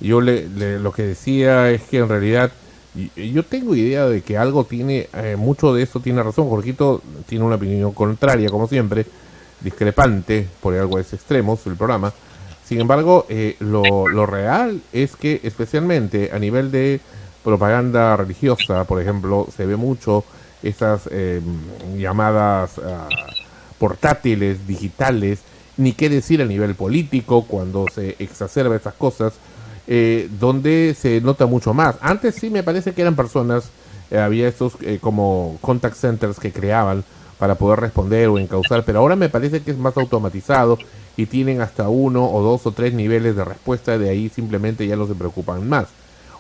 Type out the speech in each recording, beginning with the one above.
Yo lo que decía es que en realidad yo tengo idea de que algo tiene, mucho de eso tiene razón. Jorgito tiene una opinión contraria, como siempre, discrepante, por algo es extremos el programa. Sin embargo, lo real es que especialmente a nivel de propaganda religiosa, por ejemplo, se ve mucho esas llamadas portátiles, digitales, ni qué decir a nivel político cuando se exacerba esas cosas, donde se nota mucho más. Antes sí me parece que eran personas, había estos como contact centers que creaban para poder responder o encauzar, pero ahora me parece que es más automatizado y tienen hasta uno o dos o tres niveles de respuesta, de ahí simplemente ya no se preocupan más.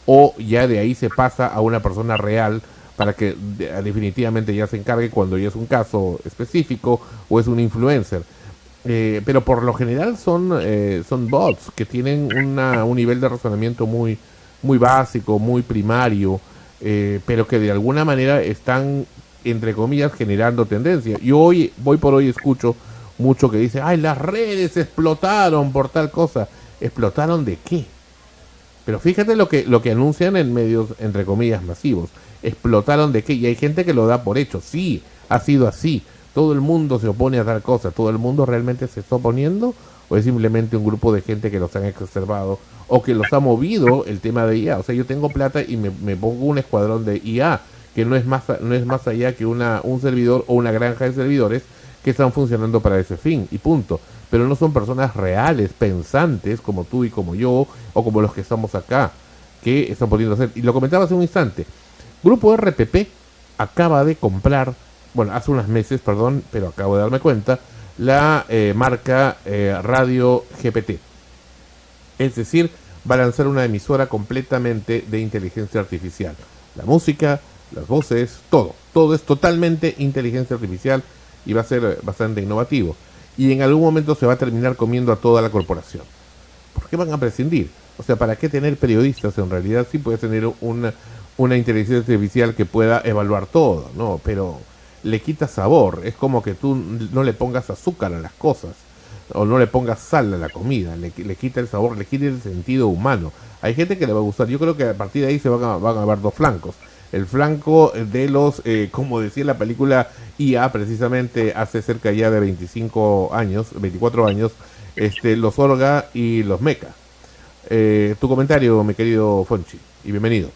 O ya de ahí se pasa a una persona real para que definitivamente ya se encargue cuando ya es un caso específico o es un influencer. Pero por lo general son bots que tienen un nivel de razonamiento muy básico, muy primario, pero que de alguna manera están, entre comillas, generando tendencia. Yo voy por hoy escucho mucho que dice, ay, las redes explotaron por tal cosa. ¿Explotaron de qué? Pero fíjate lo que anuncian en medios, entre comillas, masivos. ¿Explotaron de qué? Y hay gente que lo da por hecho. Sí, ha sido así. Todo el mundo se opone a tal cosa. ¿Todo el mundo realmente se está oponiendo? ¿O es simplemente un grupo de gente que los han exacerbado? ¿O que los ha movido el tema de IA? O sea, yo tengo plata y me pongo un escuadrón de IA, que no es más allá que un servidor o una granja de servidores que están funcionando para ese fin. Y punto. Pero no son personas reales, pensantes, como tú y como yo, o como los que estamos acá, que están pudiendo hacer. Y lo comentaba hace un instante. Grupo RPP acaba de comprar, bueno, hace unos meses, perdón, pero acabo de darme cuenta, la marca Radio GPT. Es decir, va a lanzar una emisora completamente de inteligencia artificial. La música, las voces, todo. Todo es totalmente inteligencia artificial y va a ser bastante innovativo. Y en algún momento se va a terminar comiendo a toda la corporación. ¿Por qué van a prescindir? O sea, ¿para qué tener periodistas? En realidad sí puedes tener una inteligencia artificial que pueda evaluar todo, ¿no? Pero le quita sabor. Es como que tú no le pongas azúcar a las cosas o no le pongas sal a la comida. Le quita el sabor, le quita el sentido humano. Hay gente que le va a gustar. Yo creo que a partir de ahí van a ver dos flancos. El flanco de los, como decía la película IA, precisamente hace cerca ya de 25 años, 24 años, los Orga y los Meca. Tu comentario, mi querido Fonchi, y bienvenido.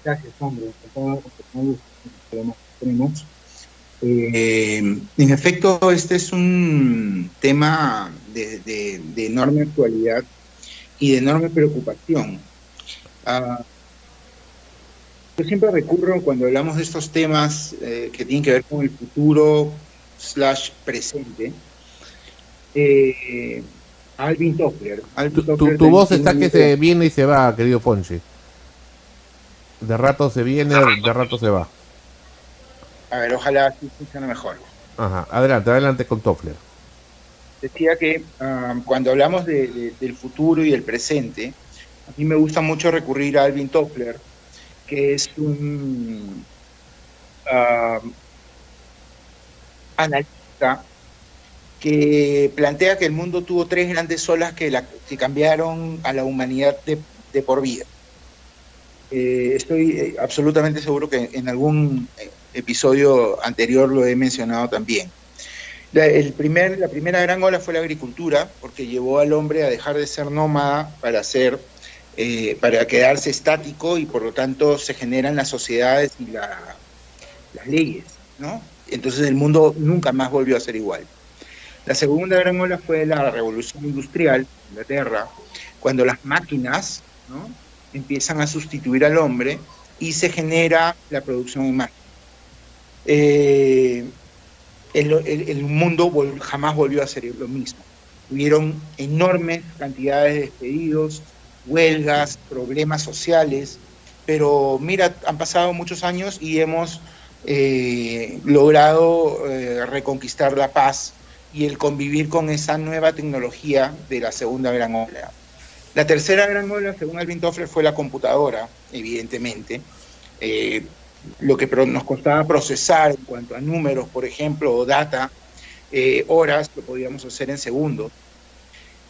Gracias, hombre. Tenemos. En efecto, este es un tema de enorme actualidad y de enorme preocupación. Yo siempre recurro cuando hablamos de estos temas que tienen que ver con el futuro / presente, a Alvin Toffler. Tu, Alvin tu, Toffler tu voz tiene está un que libro. se viene y se va, querido Fonchi. De rato se viene, de rato se va. A ver, ojalá así funcione mejor. Ajá, adelante, adelante con Toffler. Decía que cuando hablamos del futuro y el presente, a mí me gusta mucho recurrir a Alvin Toffler, que es un analista que plantea que el mundo tuvo tres grandes olas que cambiaron a la humanidad de por vida. Estoy absolutamente seguro que en algún episodio anterior lo he mencionado también. La primera gran ola fue la agricultura, porque llevó al hombre a dejar de ser nómada para quedarse estático, y por lo tanto se generan las sociedades y las leyes, ¿no? Entonces el mundo nunca más volvió a ser igual. La segunda gran ola fue la revolución industrial en Inglaterra, cuando las máquinas, ¿no?, empiezan a sustituir al hombre y se genera la producción en máquinas. El mundo jamás volvió a ser lo mismo. Hubieron enormes cantidades de despedidos, huelgas, problemas sociales, pero mira, han pasado muchos años y hemos logrado reconquistar la paz y el convivir con esa nueva tecnología de la segunda gran ola. La tercera gran ola, según Alvin Toffler, fue la computadora, evidentemente. Lo que nos costaba procesar en cuanto a números, por ejemplo, o data, horas, lo podíamos hacer en segundos.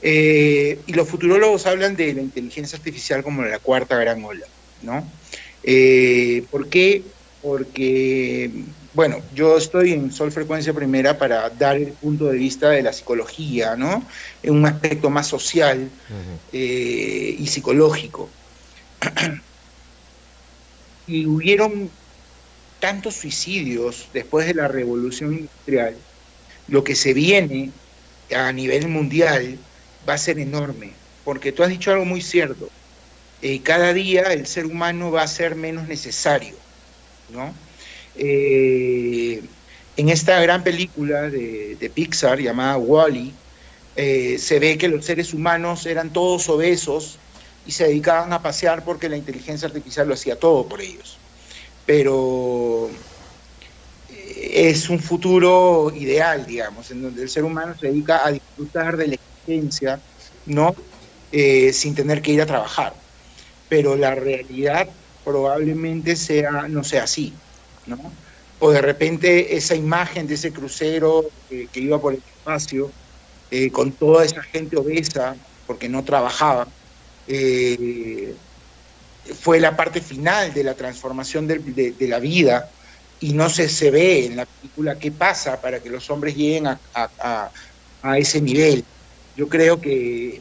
Y los futurólogos hablan de la inteligencia artificial como la cuarta gran ola, ¿no? ¿Por qué? Porque, bueno, yo estoy en Sol Frecuencia Primera para dar el punto de vista de la psicología, ¿no? En un aspecto más social y psicológico. Y hubieron tantos suicidios después de la revolución industrial, lo que se viene a nivel mundial va a ser enorme, porque tú has dicho algo muy cierto. Cada día el ser humano va a ser menos necesario, ¿no? En esta gran película de Pixar llamada Wall-E, se ve que los seres humanos eran todos obesos y se dedicaban a pasear porque la inteligencia artificial lo hacía todo por ellos. Pero es un futuro ideal, digamos, en donde el ser humano se dedica a disfrutar de la existencia, ¿no? Sin tener que ir a trabajar. Pero la realidad probablemente no sea así, ¿no? O de repente esa imagen de ese crucero que iba por el espacio, con toda esa gente obesa, porque no trabajaba, fue la parte final de la transformación de la vida, y no se ve en la película qué pasa para que los hombres lleguen a ese nivel. Yo creo que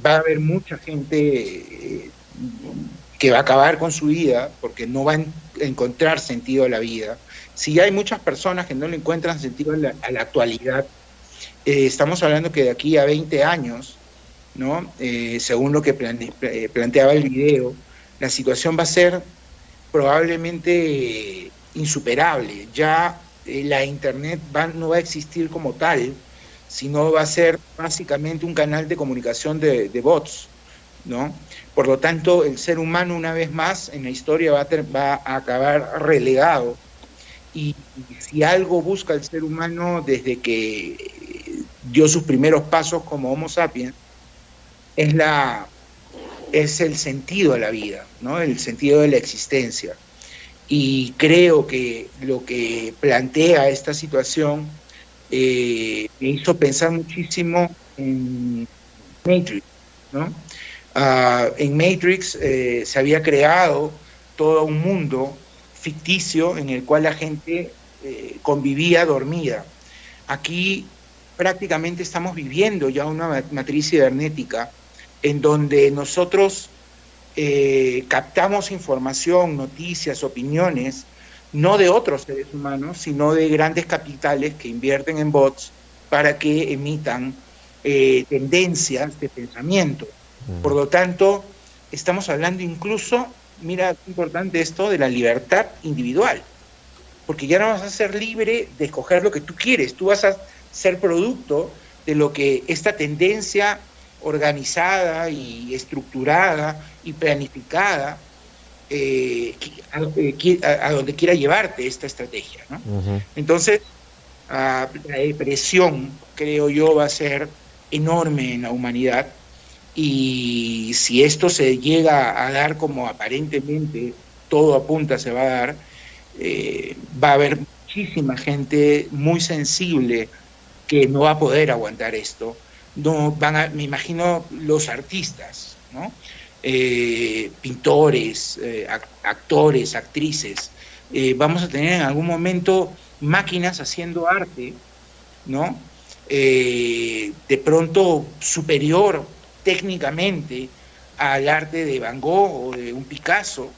va a haber mucha gente que va a acabar con su vida porque no va a encontrar sentido a la vida. Si hay muchas personas que no le encuentran sentido a la actualidad, estamos hablando que de aquí a 20 años, ¿no? Según lo que planteaba el video, la situación va a ser probablemente insuperable. Ya la internet no va a existir como tal, sino va a ser básicamente un canal de comunicación de bots, ¿no? Por lo tanto, el ser humano una vez más en la historia va a acabar relegado. Y si algo busca el ser humano desde que dio sus primeros pasos como Homo sapiens, es el sentido de la vida, ¿no? El sentido de la existencia. Y creo que lo que plantea esta situación me hizo pensar muchísimo en Matrix, ¿no? En Matrix se había creado todo un mundo ficticio en el cual la gente convivía dormida. Aquí prácticamente estamos viviendo ya una matriz cibernética en donde nosotros captamos información, noticias, opiniones, no de otros seres humanos, sino de grandes capitales que invierten en bots para que emitan tendencias de pensamiento. Por lo tanto, estamos hablando incluso, mira, qué importante esto, de la libertad individual, porque ya no vas a ser libre de escoger lo que tú quieres, tú vas a ser producto de lo que esta tendencia organizada y estructurada y planificada a donde quiera llevarte esta estrategia, ¿no? Entonces, la depresión, creo yo, va a ser enorme en la humanidad, y si esto se llega a dar como aparentemente todo apunta se va a dar, va a haber muchísima gente muy sensible que no va a poder aguantar esto. No me imagino los artistas, ¿no? Pintores, actores, actrices. Vamos a tener en algún momento máquinas haciendo arte, ¿no? De pronto superior técnicamente al arte de Van Gogh o de un Picasso,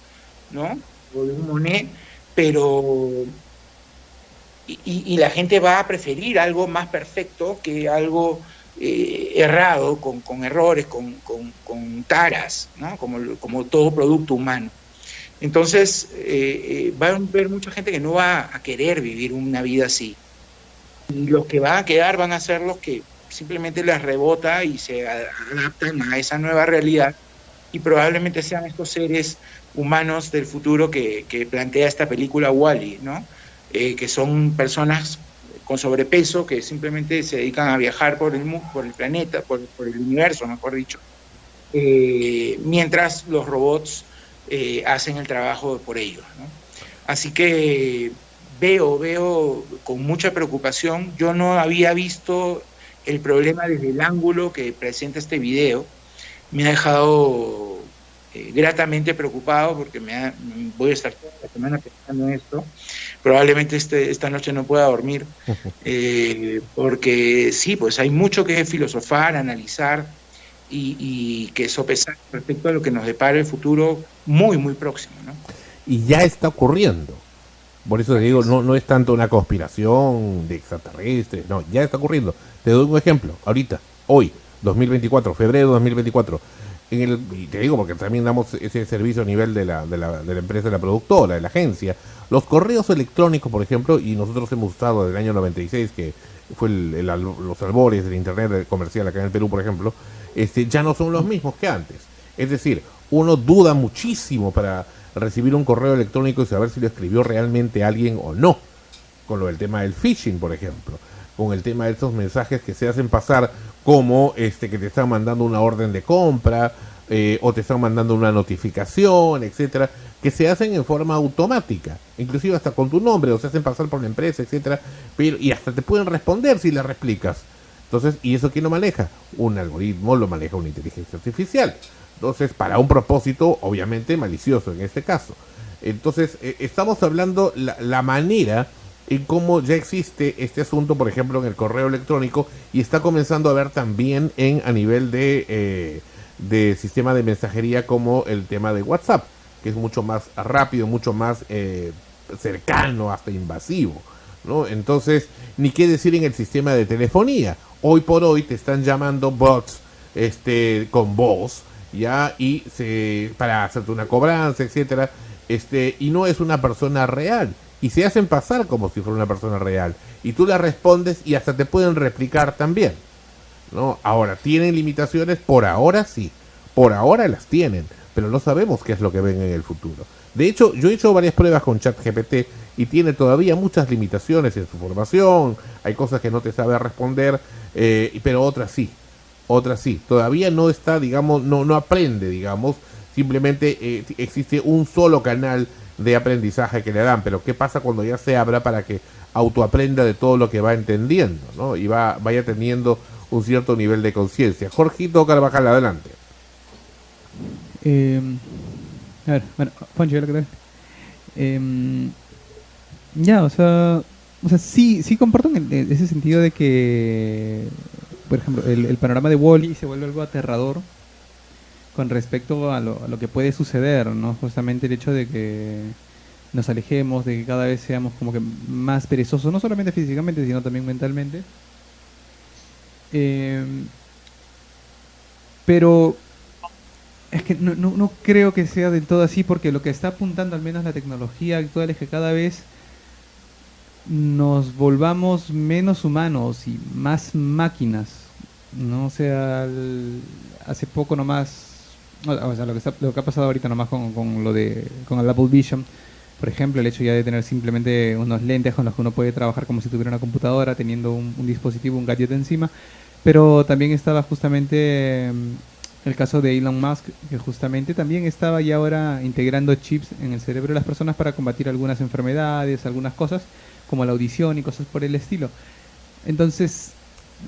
¿no? O de un Monet, pero y la gente va a preferir algo más perfecto que algo errado, con errores, con taras, ¿no? Como todo producto humano. Entonces, va a haber mucha gente que no va a querer vivir una vida así. Y los que van a quedar van a ser los que simplemente les rebota y se adaptan a esa nueva realidad, y probablemente sean estos seres humanos del futuro que plantea esta película Wall-E, ¿no? Que son personas con sobrepeso que simplemente se dedican a viajar por el planeta, por el universo, mejor dicho, mientras los robots hacen el trabajo por ellos, ¿no? Así que veo con mucha preocupación. Yo no había visto el problema desde el ángulo que presenta este video me ha dejado gratamente preocupado porque voy a estar toda la semana pensando en esto. Probablemente esta noche no pueda dormir, porque sí, pues hay mucho que filosofar, analizar y que sopesar respecto a lo que nos depara el futuro muy, muy próximo, ¿no? Y ya está ocurriendo. Por eso te Así digo, es. no es tanto una conspiración de extraterrestres, no, ya está ocurriendo. Te doy un ejemplo, ahorita, hoy, 2024, febrero de 2024, y te digo porque también damos ese servicio a nivel de la empresa, de la productora, de la agencia, los correos electrónicos, por ejemplo, y nosotros hemos usado desde el año 96, que fue los albores del internet comercial acá en el Perú, por ejemplo, ya no son los mismos que antes. Es decir, uno duda muchísimo para recibir un correo electrónico y saber si lo escribió realmente alguien o no. Con lo del tema del phishing, por ejemplo. Con el tema de estos mensajes que se hacen pasar como que te están mandando una orden de compra o te están mandando una notificación, etcétera, que se hacen en forma automática, inclusive hasta con tu nombre, o se hacen pasar por la empresa, etcétera, y hasta te pueden responder si les replicas. Entonces, ¿y eso quién lo maneja? Un algoritmo, lo maneja una inteligencia artificial. Entonces, para un propósito, obviamente, malicioso en este caso. Entonces, estamos hablando la manera en cómo ya existe este asunto, por ejemplo, en el correo electrónico, y está comenzando a ver también a nivel de sistema de mensajería como el tema de WhatsApp, que es mucho más rápido, mucho más cercano, hasta invasivo, ¿no? Entonces, ni qué decir en el sistema de telefonía. Hoy por hoy te están llamando bots con voz, ya, para hacerte una cobranza, etcétera, y no es una persona real, y se hacen pasar como si fuera una persona real, y tú le respondes y hasta te pueden replicar también, ¿no? Ahora, ¿tienen limitaciones? Por ahora sí, por ahora las tienen, pero no sabemos qué es lo que ven en el futuro. De hecho, yo he hecho varias pruebas con ChatGPT y tiene todavía muchas limitaciones en su formación, hay cosas que no te sabe responder, pero otras sí. Otras sí, todavía no está, digamos, no aprende, digamos, simplemente existe un solo canal de aprendizaje que le dan, pero ¿qué pasa cuando ya se abra para que autoaprenda de todo lo que va entendiendo, ¿no? Y vaya teniendo un cierto nivel de conciencia. Jorgito Carvajal, adelante. A ver, bueno, Poncho, ya lo que ya, o sea, sí comparto en ese sentido de que, por ejemplo, el panorama de Wall-E se vuelve algo aterrador con respecto a lo que puede suceder, ¿no? Justamente el hecho de que nos alejemos, de que cada vez seamos como que más perezosos, no solamente físicamente, sino también mentalmente. Eh, pero es que no creo que sea del todo así, porque lo que está apuntando al menos la tecnología actual es que cada vez nos volvamos menos humanos y más máquinas, ¿no? O sea, hace poco nomás, o sea, lo que ha pasado ahorita nomás con el Apple Vision, por ejemplo, el hecho ya de tener simplemente unos lentes con los que uno puede trabajar como si tuviera una computadora, teniendo un dispositivo, un gadget encima, pero también estaba justamente el caso de Elon Musk, que justamente también estaba ya ahora integrando chips en el cerebro de las personas para combatir algunas enfermedades, algunas cosas, como la audición y cosas por el estilo. Entonces,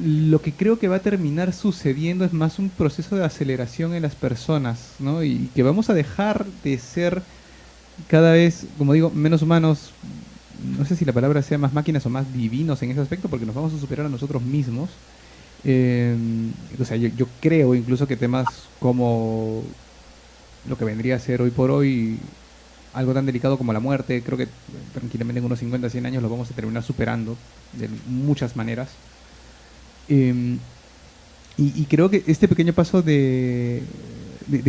lo que creo que va a terminar sucediendo es más un proceso de aceleración en las personas, ¿no? Y que vamos a dejar de ser cada vez, como digo, menos humanos. No sé si la palabra sea más máquinas o más divinos en ese aspecto, porque nos vamos a superar a nosotros mismos. O sea, yo creo incluso que temas como lo que vendría a ser hoy por hoy algo tan delicado como la muerte, creo que tranquilamente en unos 50, 100 años lo vamos a terminar superando de muchas maneras. Y creo que este pequeño paso de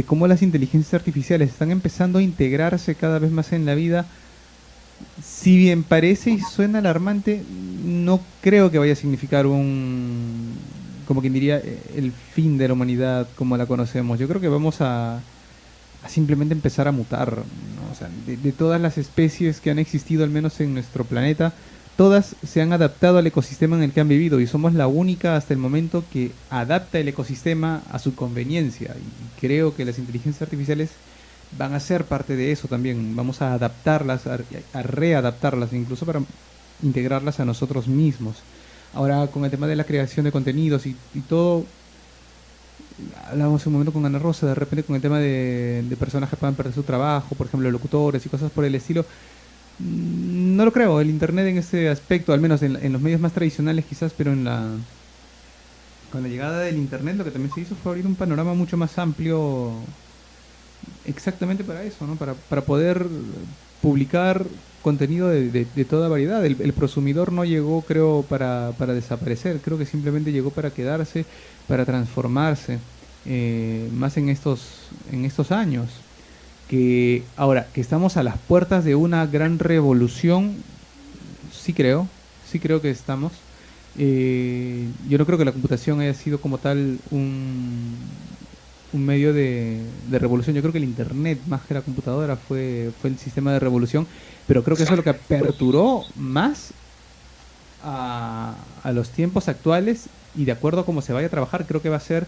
cómo las inteligencias artificiales están empezando a integrarse cada vez más en la vida, si bien parece y suena alarmante, no creo que vaya a significar como quien diría, el fin de la humanidad como la conocemos. Yo creo que vamos a simplemente empezar a mutar, ¿no? O sea, de todas las especies que han existido, al menos en nuestro planeta, todas se han adaptado al ecosistema en el que han vivido, y somos la única hasta el momento que adapta el ecosistema a su conveniencia. Y creo que las inteligencias artificiales van a ser parte de eso también. Vamos a adaptarlas, a readaptarlas, incluso para integrarlas a nosotros mismos. Ahora con el tema de la creación de contenidos y todo, hablábamos un momento con Ana Rosa, de repente con el tema de personas que puedan perder su trabajo, por ejemplo, locutores y cosas por el estilo. No lo creo, el Internet en ese aspecto, al menos en los medios más tradicionales quizás, pero con la llegada del Internet lo que también se hizo fue abrir un panorama mucho más amplio exactamente para eso, ¿no? Para poder publicar contenido de toda variedad. El prosumidor no llegó, creo, para desaparecer, creo que simplemente llegó para quedarse, para transformarse, más en estos años. Que ahora, que estamos a las puertas de una gran revolución, sí creo que estamos. Yo no creo que la computación haya sido como tal un medio de revolución. Yo creo que el Internet, más que la computadora, fue el sistema de revolución, pero creo que eso es lo que aperturó más a los tiempos actuales y de acuerdo a cómo se vaya a trabajar, creo que va a ser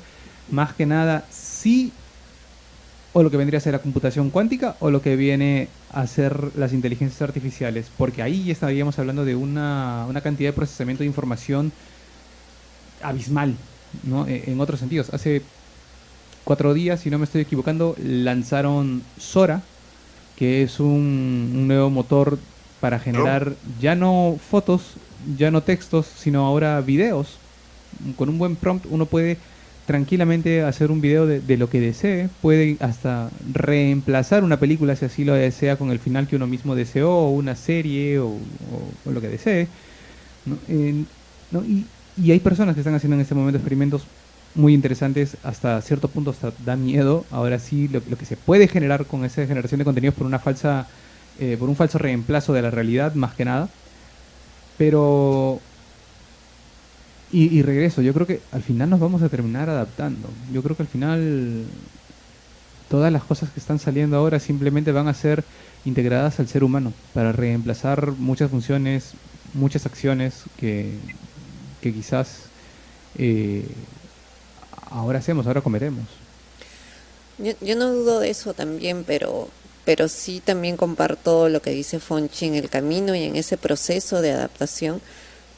más que nada sí o lo que vendría a ser la computación cuántica o lo que viene a ser las inteligencias artificiales, porque ahí ya estaríamos hablando de una cantidad de procesamiento de información abismal, ¿no? En otros sentidos. Hace 4 días, si no me estoy equivocando, lanzaron Sora, que es un nuevo motor para generar ya no fotos, ya no textos, sino ahora videos. Con un buen prompt uno puede tranquilamente hacer un video de lo que desee, puede hasta reemplazar una película si así lo desea con el final que uno mismo deseó, o una serie o lo que desee, ¿no? ¿No? Y hay personas que están haciendo en este momento experimentos muy interesantes, hasta cierto punto hasta da miedo. Ahora sí, lo que se puede generar con esa generación de contenidos por por un falso reemplazo de la realidad, más que nada. Pero y regreso, yo creo que al final nos vamos a terminar adaptando. Yo creo que al final todas las cosas que están saliendo ahora simplemente van a ser integradas al ser humano para reemplazar muchas funciones, muchas acciones que quizás ahora hacemos, ahora cometemos. Yo no dudo de eso también, pero sí también comparto lo que dice Fonchi. En el camino y en ese proceso de adaptación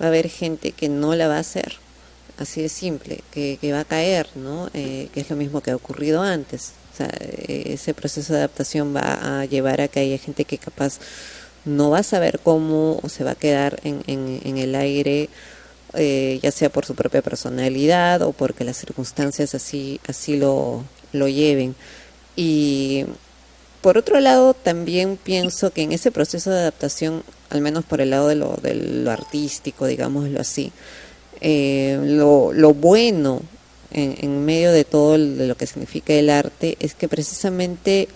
va a haber gente que no la va a hacer, así de simple, que va a caer, ¿no? Que es lo mismo que ha ocurrido antes. O sea, ese proceso de adaptación va a llevar a que haya gente que capaz no va a saber cómo o se va a quedar en el aire, ya sea por su propia personalidad o porque las circunstancias así lo lleven. Y por otro lado, también pienso que en ese proceso de adaptación, al menos por el lado de lo artístico, digámoslo así, lo bueno en medio de todo de lo que significa el arte es que precisamente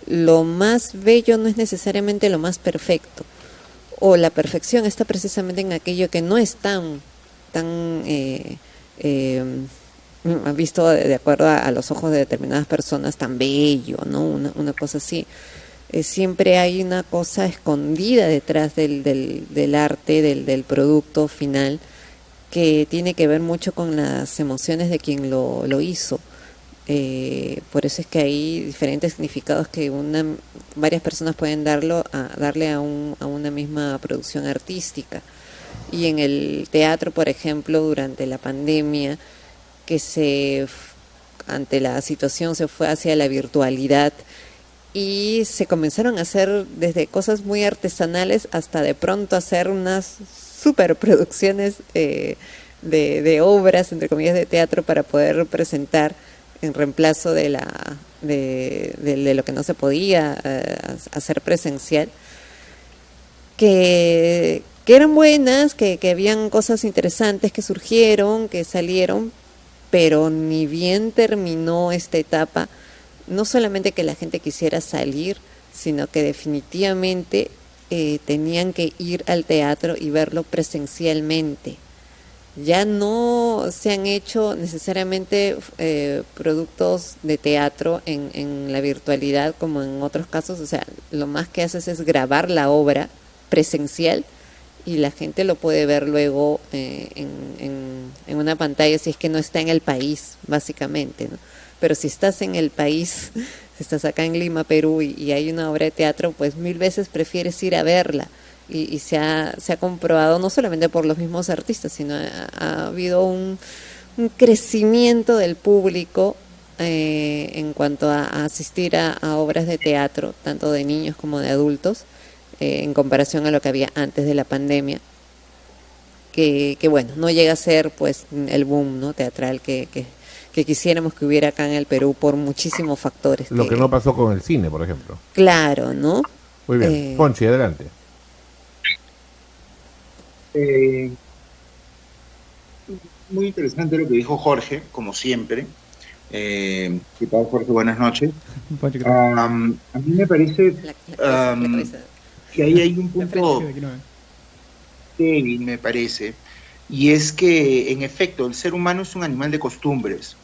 lo más bello no es necesariamente lo más perfecto, o la perfección está precisamente en aquello que no es tan visto de acuerdo a los ojos de determinadas personas tan bello, ¿no? Una cosa así. Siempre hay una cosa escondida detrás del arte, del producto final, que tiene que ver mucho con las emociones de quien lo hizo. Por eso es que hay diferentes significados que varias personas pueden darle a una misma producción artística. Y en el teatro, por ejemplo, durante la pandemia, ante la situación se fue hacia la virtualidad y se comenzaron a hacer desde cosas muy artesanales hasta de pronto hacer unas superproducciones de obras, entre comillas, de teatro para poder presentar en reemplazo de lo que no se podía hacer presencial, que eran buenas, que habían cosas interesantes que surgieron, que salieron, pero ni bien terminó esta etapa, no solamente que la gente quisiera salir, sino que definitivamente tenían que ir al teatro y verlo presencialmente. Ya no se han hecho necesariamente productos de teatro en la virtualidad como en otros casos. O sea, lo más que haces es grabar la obra presencial y la gente lo puede ver luego en una pantalla si es que no está en el país, básicamente, ¿no? Pero si estás en el país, si estás acá en Lima, Perú, y hay una obra de teatro, pues 1000 veces prefieres ir a verla y se ha comprobado no solamente por los mismos artistas, sino ha habido un crecimiento del público en cuanto a asistir a obras de teatro, tanto de niños como de adultos, en comparación a lo que había antes de la pandemia, que bueno, no llega a ser pues el boom, ¿no?, teatral que quisiéramos que hubiera acá en el Perú por muchísimos factores. Lo que no pasó con el cine, por ejemplo. Claro, ¿no? Muy bien. Fonchi, adelante. Muy interesante lo que dijo Jorge, como siempre. ¿Qué tal, Jorge? Buenas noches. A mí me parece que ahí hay un punto débil, me parece, y es que, en efecto, el ser humano es un animal de costumbres.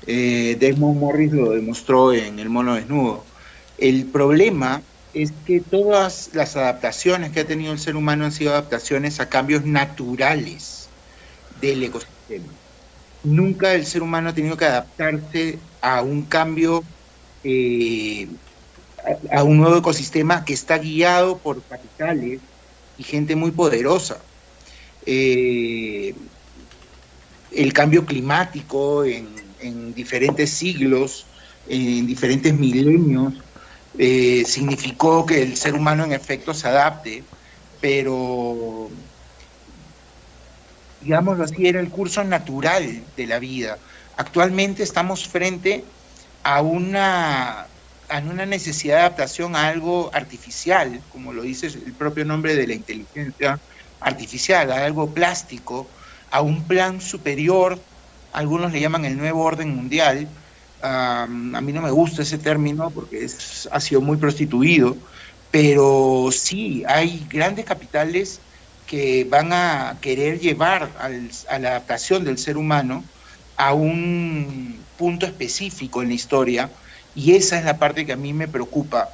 Desmond Morris lo demostró en El mono desnudo. El problema es que todas las adaptaciones que ha tenido el ser humano han sido adaptaciones a cambios naturales del ecosistema. Nunca el ser humano ha tenido que adaptarse a un cambio, a un nuevo ecosistema que está guiado por capitales y gente muy poderosa. El cambio climático en diferentes siglos, en diferentes milenios, significó que el ser humano en efecto se adapte, pero digámoslo así, era el curso natural de la vida. Actualmente estamos frente a una necesidad de adaptación a algo artificial, como lo dice el propio nombre de la inteligencia artificial, a algo plástico, a un plan superior. Algunos le llaman el nuevo orden mundial. A mí no me gusta ese término porque ha sido muy prostituido, pero sí, hay grandes capitales que van a querer llevar a la adaptación del ser humano a un punto específico en la historia, y esa es la parte que a mí me preocupa.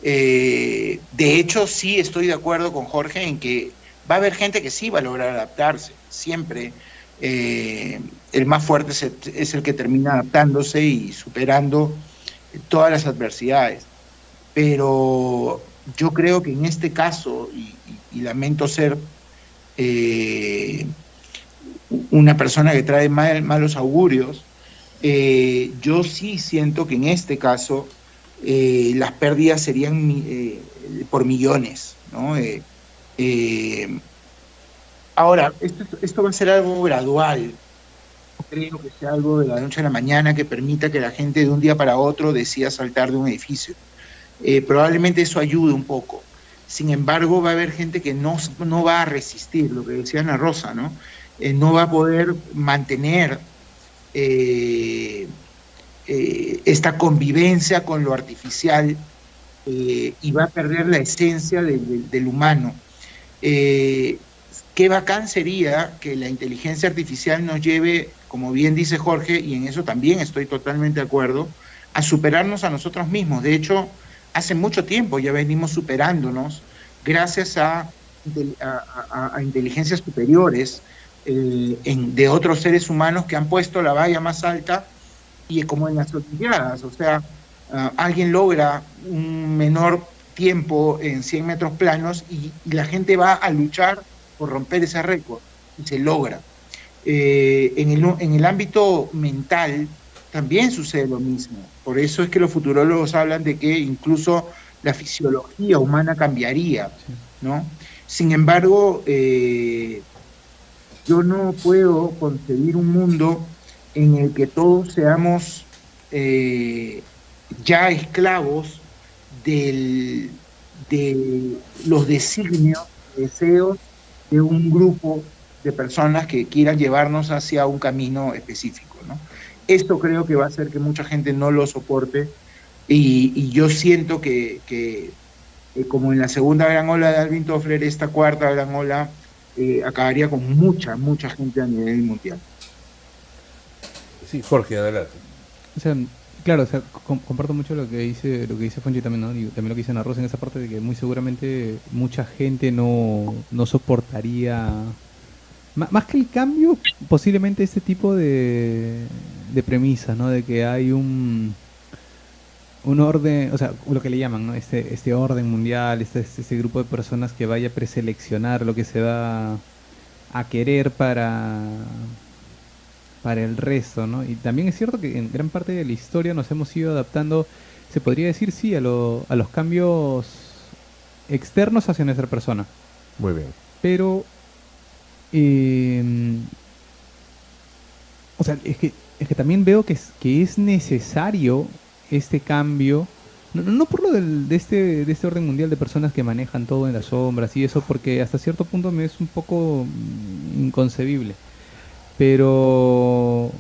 De hecho, sí estoy de acuerdo con Jorge en que va a haber gente que sí va a lograr adaptarse, siempre. El más fuerte es el que termina adaptándose y superando todas las adversidades. Pero yo creo que en este caso, y lamento ser una persona que trae malos augurios, yo sí siento que en este caso las pérdidas serían por millones, ¿no? Ahora, esto va a ser algo gradual. No creo que sea algo de la noche a la mañana que permita que la gente de un día para otro decida saltar de un edificio. Probablemente eso ayude un poco. Sin embargo, va a haber gente que no va a resistir, lo que decía Ana Rosa, ¿no? No va a poder mantener esta convivencia con lo artificial, y va a perder la esencia del humano. Qué bacán sería que la inteligencia artificial nos lleve, como bien dice Jorge, y en eso también estoy totalmente de acuerdo, a superarnos a nosotros mismos. De hecho, hace mucho tiempo ya venimos superándonos gracias a inteligencias superiores de otros seres humanos que han puesto la valla más alta, y como en las Olimpiadas, o sea, alguien logra un menor tiempo en 100 metros planos y la gente va a luchar por romper ese récord, y se logra. En el ámbito mental también sucede lo mismo. Por eso es que los futurólogos hablan de que incluso la fisiología humana cambiaría, ¿no? Sin embargo, yo no puedo concebir un mundo en el que todos seamos ya esclavos de los designios, deseos de un grupo de personas que quieran llevarnos hacia un camino específico, ¿no? Esto creo que va a hacer que mucha gente no lo soporte, y yo siento que como en la segunda gran ola de Alvin Toffler, esta cuarta gran ola acabaría con mucha gente a nivel mundial. Sí, Jorge, adelante. O sea, claro, o sea, comparto mucho lo que dice Fonchi también, ¿no? Y también lo que dice Ana Rosa en esa parte de que muy seguramente mucha gente no soportaría, más que el cambio, posiblemente este tipo de premisas, ¿no? De que hay un orden, o sea, lo que le llaman, ¿no? Este orden mundial, este grupo de personas que vaya a preseleccionar lo que se va a querer para el resto, ¿no? Y también es cierto que en gran parte de la historia nos hemos ido adaptando, se podría decir, sí, a los cambios externos hacia nuestra persona. Muy bien. Pero, eh, o sea, es que también veo que es necesario este cambio, no por lo de este orden mundial de personas que manejan todo en las sombras y eso, porque hasta cierto punto me es un poco inconcebible. Pero,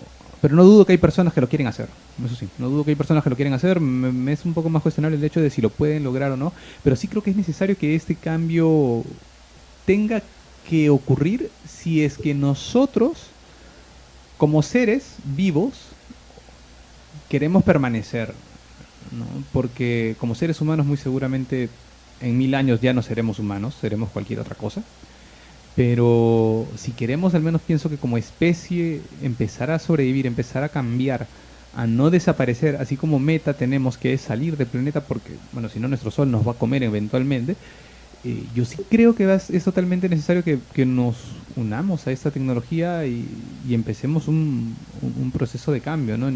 pero no dudo que hay personas que lo quieren hacer. Eso sí, no dudo que hay personas que lo quieren hacer. Me es un poco más cuestionable el hecho de si lo pueden lograr o no. Pero sí creo que es necesario que este cambio tenga que ocurrir si es que nosotros, como seres vivos, queremos permanecer, ¿no? Porque como seres humanos muy seguramente en 1000 años ya no seremos humanos, seremos cualquier otra cosa. Pero si queremos, al menos pienso que como especie, empezar a sobrevivir, empezar a cambiar, a no desaparecer, así como meta tenemos que salir del planeta porque, bueno, si no nuestro sol nos va a comer eventualmente, yo sí creo que es totalmente necesario que nos unamos a esta tecnología y empecemos un proceso de cambio, ¿no?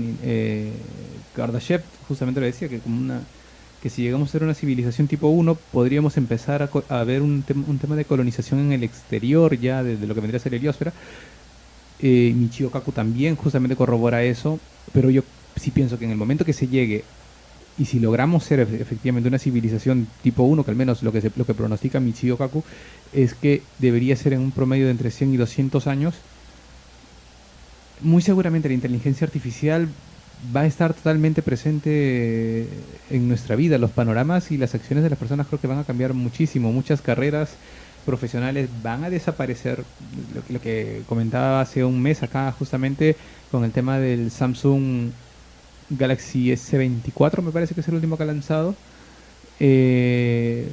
Kardashev justamente lo decía, que si llegamos a ser una civilización tipo 1, podríamos empezar a ver un tema de colonización en el exterior ya de lo que vendría a ser la heliosfera. Michio Kaku también justamente corrobora eso, pero yo sí pienso que en el momento que se llegue, y si logramos ser efectivamente una civilización tipo 1, que al menos lo que pronostica Michio Kaku, es que debería ser en un promedio de entre 100 y 200 años, muy seguramente la inteligencia artificial va a estar totalmente presente en nuestra vida. Los panoramas y las acciones de las personas creo que van a cambiar muchísimo. Muchas carreras profesionales van a desaparecer. Lo que comentaba hace un mes acá justamente con el tema del Samsung Galaxy S24, me parece que es el último que ha lanzado.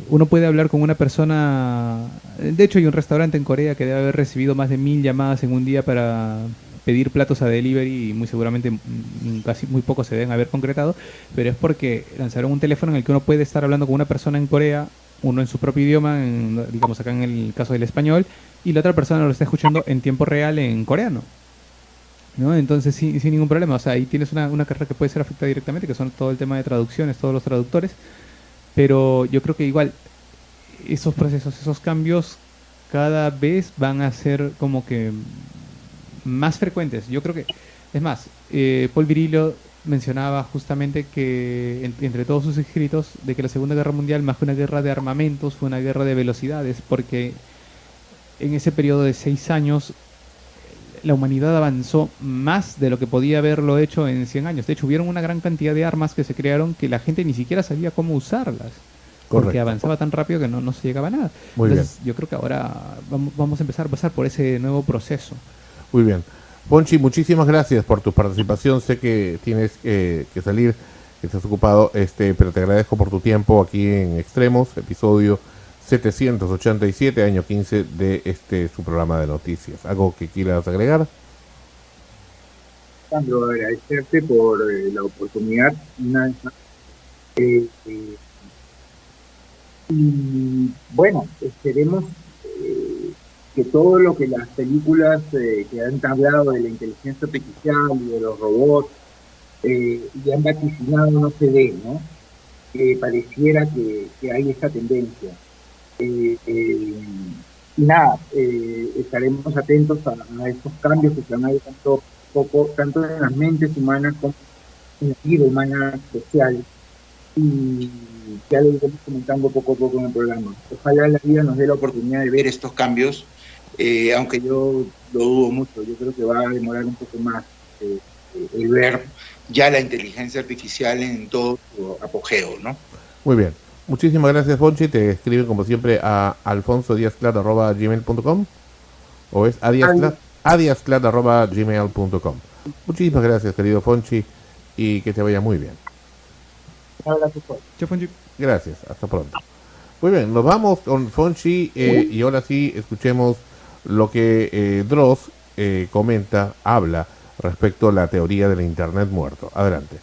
Uno puede hablar con una persona. De hecho hay un restaurante en Corea que debe haber recibido más de 1000 llamadas en un día para pedir platos a delivery y muy seguramente casi muy pocos se deben haber concretado, pero es porque lanzaron un teléfono en el que uno puede estar hablando con una persona en Corea, uno en su propio idioma, digamos acá en el caso del español, y la otra persona lo está escuchando en tiempo real en coreano, ¿no? Entonces sin ningún problema, o sea, ahí tienes una carrera que puede ser afectada directamente, que son todo el tema de traducciones, todos los traductores, pero yo creo que igual esos procesos, esos cambios cada vez van a ser como que más frecuentes. Yo creo que, es más, Paul Virilio mencionaba justamente que entre todos sus escritos de que la Segunda Guerra Mundial, más que una guerra de armamentos, fue una guerra de velocidades, porque en ese periodo de 6 años la humanidad avanzó más de lo que podía haberlo hecho en 100 años. De hecho, hubieron una gran cantidad de armas que se crearon que la gente ni siquiera sabía cómo usarlas. Porque Correcto. avanzaba tan rápido que no se llegaba a nada. Muy Entonces, yo creo que ahora vamos a empezar a pasar por ese nuevo proceso. Muy bien. Ponchi, muchísimas gracias por tu participación. Sé que tienes que salir, que estás ocupado, pero te agradezco por tu tiempo aquí en Extremos, episodio 787, año 15 de su programa de noticias. ¿Algo que quieras agregar? Sandro, agradecerte por la oportunidad una vez más. Y bueno, esperemos que todo lo que las películas que han hablado de la inteligencia artificial y de los robots y han vaticinado no se dé, ¿no? Pareciera que hay esta tendencia. Y nada, estaremos atentos a estos cambios que se van a ir tanto en las mentes humanas como en la vida humana social. Y ya lo iremos comentando poco a poco en el programa. Ojalá la vida nos dé la oportunidad de ver estos cambios, aunque yo lo dudo mucho. Yo creo que va a demorar un poco más el ver ya la inteligencia artificial en todo su apogeo, ¿no? Muy bien. Muchísimas gracias, Ponchi. Te escriben como siempre a alfonsodiazclar@gmail.com o es adiazclar@gmail.com. Muchísimas gracias, querido Ponchi, y que te vaya muy bien. Chao, Fonji. Gracias, hasta pronto. Muy bien, nos vamos con Fonchi y ahora sí escuchemos lo que Dross habla respecto a la teoría del Internet muerto. Adelante.